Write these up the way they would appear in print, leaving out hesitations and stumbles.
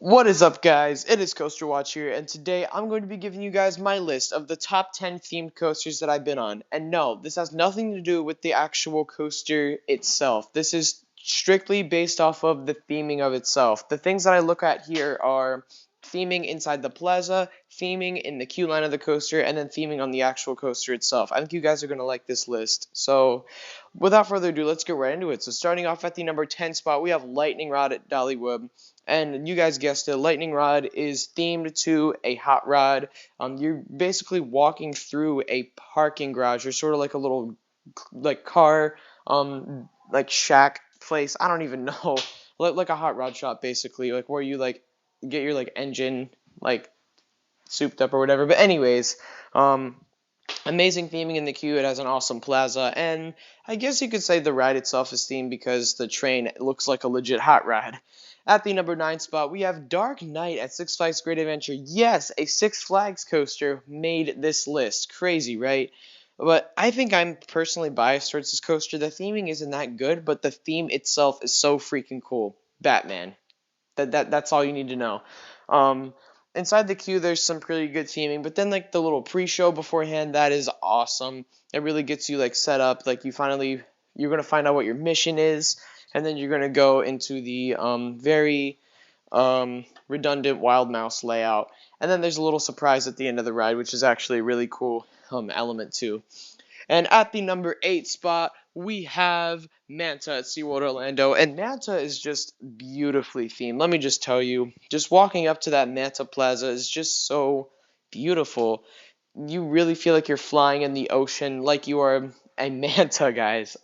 What is up, guys? It is Coaster Watch here, and today I'm going to be giving you guys my list of the top 10 themed coasters that I've been on. And no, this has nothing to do with the actual coaster itself. This is strictly based off of the theming of itself. The things that I look at here are theming inside the plaza, theming in the queue line of the coaster, and then theming on the actual coaster itself. I think you guys are going to like this list. So, without further ado, let's get right into it. So, starting off at the number 10 spot, we have Lightning Rod at Dollywood. And you guys guessed it, Lightning Rod is themed to a hot rod. You're basically walking through a parking garage, or sort of like a little car, like shack place. I don't even know, like a hot rod shop basically, like where you get your engine like souped up or whatever. But anyways, amazing theming in the queue. It has an awesome plaza, and I guess you could say the ride itself is themed because the train looks like a legit hot ride. At the number 9 spot, we have Dark Knight at Six Flags Great Adventure. Yes, a Six Flags coaster made this list. Crazy, right? But I think I'm personally biased towards this coaster. The theming isn't that good, but the theme itself is so freaking cool. Batman. That's all you need to know. Um, Inside the queue, there's some pretty good theming, but then the little pre-show beforehand, that is awesome. It really gets you set up. You're gonna find out what your mission is, and then you're gonna go into the very redundant Wild Mouse layout, and then there's a little surprise at the end of the ride, which is actually a really cool element too. And at the number 8 spot, we have Manta at SeaWorld Orlando. And Manta is just beautifully themed. Let me just tell you, just walking up to that Manta Plaza is just so beautiful. You really feel like you're flying in the ocean, like you are a manta, guys.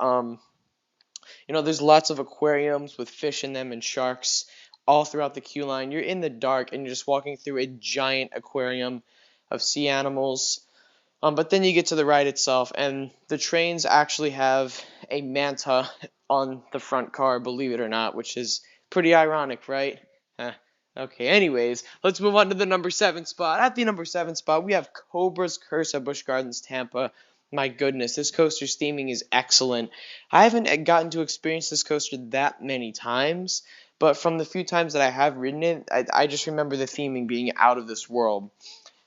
There's lots of aquariums with fish in them and sharks all throughout the queue line. You're in the dark and you're just walking through a giant aquarium of sea animals. But then you get to the ride itself, and the trains actually have a manta on the front car, believe it or not, which is pretty ironic, right? Okay, anyways, let's move on to the number 7 spot. At the number 7 spot, we have Cobra's Curse at Busch Gardens, Tampa. My goodness, this coaster's theming is excellent. I haven't gotten to experience this coaster that many times, but from the few times that I have ridden it, I just remember the theming being out of this world.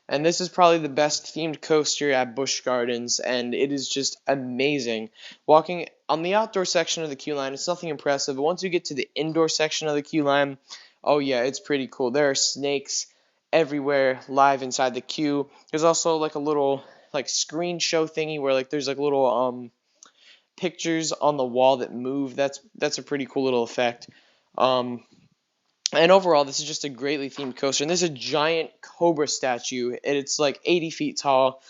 And this is probably the best themed coaster at Busch Gardens, and it is just amazing. Walking on the outdoor section of the queue line, it's nothing impressive, but once you get to the indoor section of the queue line, oh yeah, it's pretty cool. There are snakes everywhere live inside the queue. There's also a little screen show thingy where there's little pictures on the wall that move. That's a pretty cool little effect. And overall, this is just a greatly themed coaster. And there's a giant Cobra statue, and it's 80 feet tall.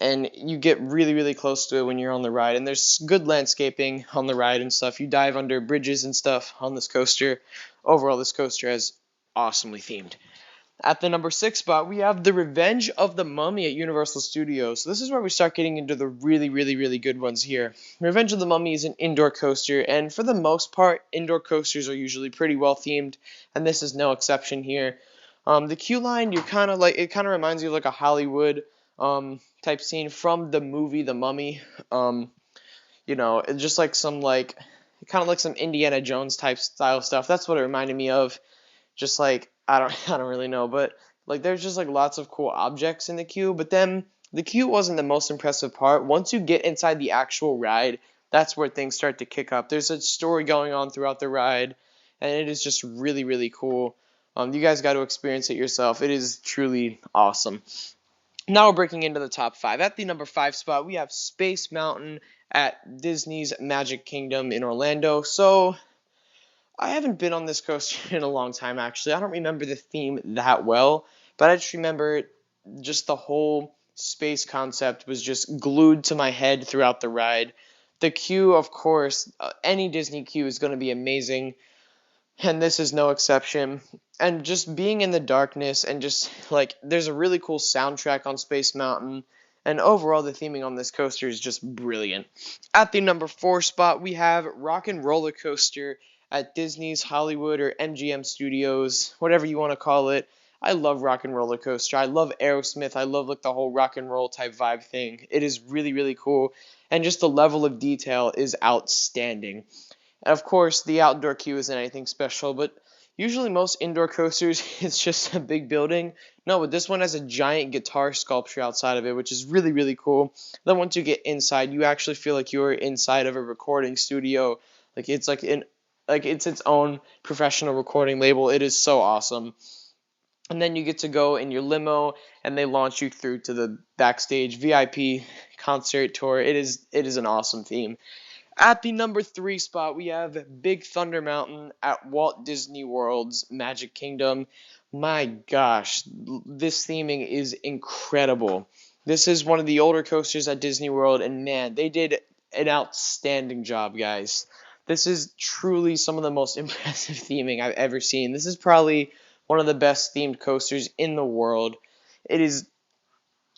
And you get really, really close to it when you're on the ride. And there's good landscaping on the ride and stuff. You dive under bridges and stuff on this coaster. Overall, this coaster is awesomely themed. At the number 6 spot, we have The Revenge of the Mummy at Universal Studios. So this is where we start getting into the really, really, really good ones here. Revenge of the Mummy is an indoor coaster, and for the most part, indoor coasters are usually pretty well themed, and this is no exception here. The queue line, it kind of reminds you of a Hollywood type scene from the movie The Mummy. It's just some some Indiana Jones type style stuff. That's what it reminded me of. Just I don't really know, but there's just lots of cool objects in the queue. But then the queue wasn't the most impressive part. Once you get inside the actual ride, that's where things start to kick up. There's a story going on throughout the ride, and it is just really, really cool. You guys got to experience it yourself. It is truly awesome. Now we're breaking into the top 5. At the number 5 spot, we have Space Mountain at Disney's Magic Kingdom in Orlando. So I haven't been on this coaster in a long time, actually. I don't remember the theme that well, but I just remember just the whole space concept was just glued to my head throughout the ride. The queue, of course, any Disney queue is going to be amazing, and this is no exception. And just being in the darkness and just there's a really cool soundtrack on Space Mountain, and overall the theming on this coaster is just brilliant. At the number 4 spot, we have Rockin' Roller Coaster at Disney's Hollywood or MGM Studios, whatever you want to call it. I love Rockin' Roller Coaster. I love Aerosmith. I love the whole rock and roll type vibe thing. It is really, really cool, and just the level of detail is outstanding. And of course, the outdoor queue isn't anything special, but Usually most indoor coasters, it's just a big building. No, but this one has a giant guitar sculpture outside of it, which is really, really cool. Then once you get inside, you actually feel like you're inside of a recording studio. Like it's like it's its own professional recording label. It is so awesome. And then you get to go in your limo, and they launch you through to the backstage VIP concert tour. It is an awesome theme. At the number 3 spot, we have Big Thunder Mountain at Walt Disney World's Magic Kingdom. My gosh, this theming is incredible. This is one of the older coasters at Disney World, and man, they did an outstanding job, guys. This is truly some of the most impressive theming I've ever seen. This is probably one of the best themed coasters in the world. It is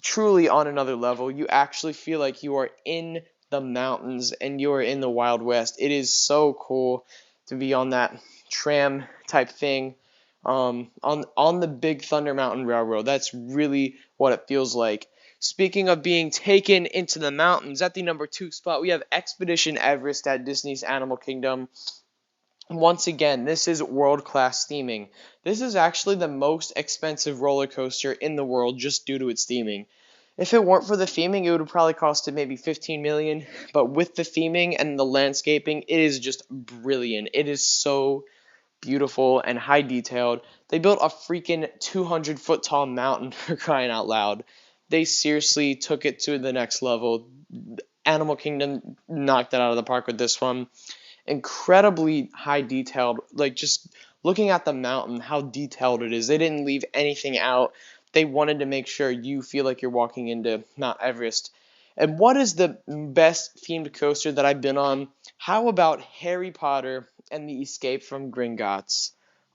truly on another level. You actually feel like you are in the mountains and you are in the Wild West. It is so cool to be on that tram type thing on the Big Thunder Mountain Railroad. That's really what it feels like. Speaking of being taken into the mountains, at the number 2 spot, we have Expedition Everest at Disney's Animal Kingdom. Once again, this is world-class theming. This is actually the most expensive roller coaster in the world just due to its theming. If it weren't for the theming, it would have probably costed maybe $15 million. But with the theming and the landscaping, it is just brilliant. It is so beautiful and high detailed. They built a freaking 200-foot tall mountain, for crying out loud. They seriously took it to the next level. Animal Kingdom knocked it out of the park with this one. Incredibly high detailed, like just looking at the mountain, how detailed it is. They didn't leave anything out. They wanted to make sure you feel like you're walking into Mount Everest. And what is the best themed coaster that I've been on? How about Harry Potter and the Escape from Gringotts?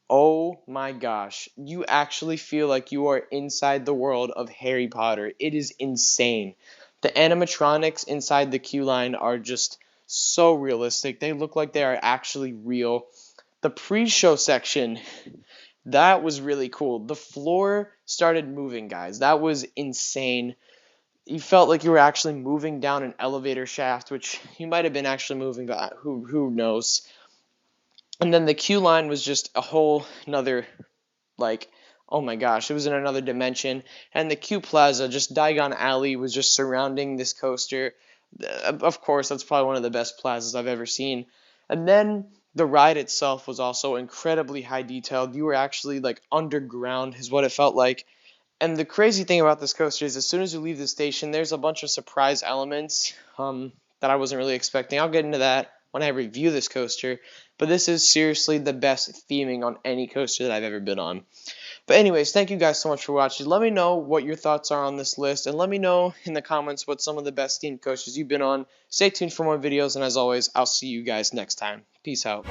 Oh my gosh, you actually feel like you are inside the world of Harry Potter. It is insane. The animatronics inside the queue line are just so realistic. They look like they are actually real. The pre-show section, that was really cool. The floor started moving, guys. That was insane. You felt like you were actually moving down an elevator shaft, which you might have been actually moving, but who knows. And then the queue line was just a whole another, like, oh my gosh, it was in another dimension. And the Q Plaza, just Diagon Alley, was just surrounding this coaster. Of course, that's probably one of the best plazas I've ever seen. And then the ride itself was also incredibly high detailed. You were actually like underground, is what it felt like. And the crazy thing about this coaster is as soon as you leave the station, there's a bunch of surprise elements that I wasn't really expecting. I'll get into that when I review this coaster. But this is seriously the best theming on any coaster that I've ever been on. But anyways, thank you guys so much for watching. Let me know what your thoughts are on this list, and let me know in the comments what some of the best themed coasters you've been on. Stay tuned for more videos, and as always, I'll see you guys next time. Peace out.